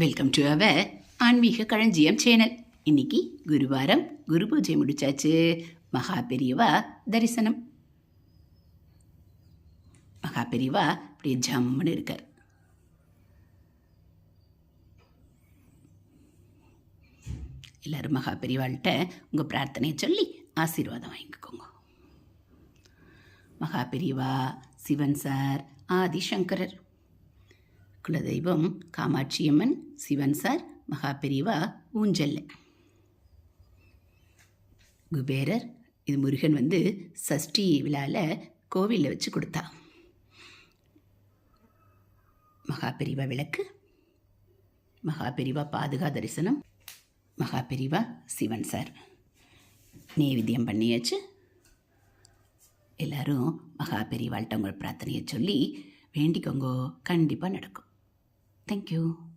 Welcome to our ஆன்மீக களஞ்சியம் channel. இன்னைக்கு குருவாரம், குரு பூஜை முடிச்சாச்சு. மகா பெரியவா தரிசனம். மகா பெரியவா அப்படியே ஜம்முன்னு இருக்கார். எல்லாரும் மகா பெரியவாள்கிட்ட உங்கள் பிரார்த்தனையை சொல்லி ஆசீர்வாதம் வாங்கிக்கோங்க. மகா பெரியவா, சிவன் சார், ஆதிசங்கரர். குலதெய்வம் காமாட்சியம்மன், சிவன் சார், மகா பெரியவா ஊஞ்சல்ல. குபேரர், இது முருகன் சஷ்டி விழாவில் கோவிலில் வச்சு கொடுத்தா. மகா பெரியவா விளக்கு, மகா பெரியவா பாதுகா தரிசனம், மகா பெரியவா சிவன் சார். நெய்வேத்தியம் பண்ணியாச்சு. எல்லோரும் மகா பெரியவாள்கிட்ட உங்கள் பிரார்த்தனையை சொல்லி வேண்டிக்கோங்க, கண்டிப்பாக நடக்கும். Thank you.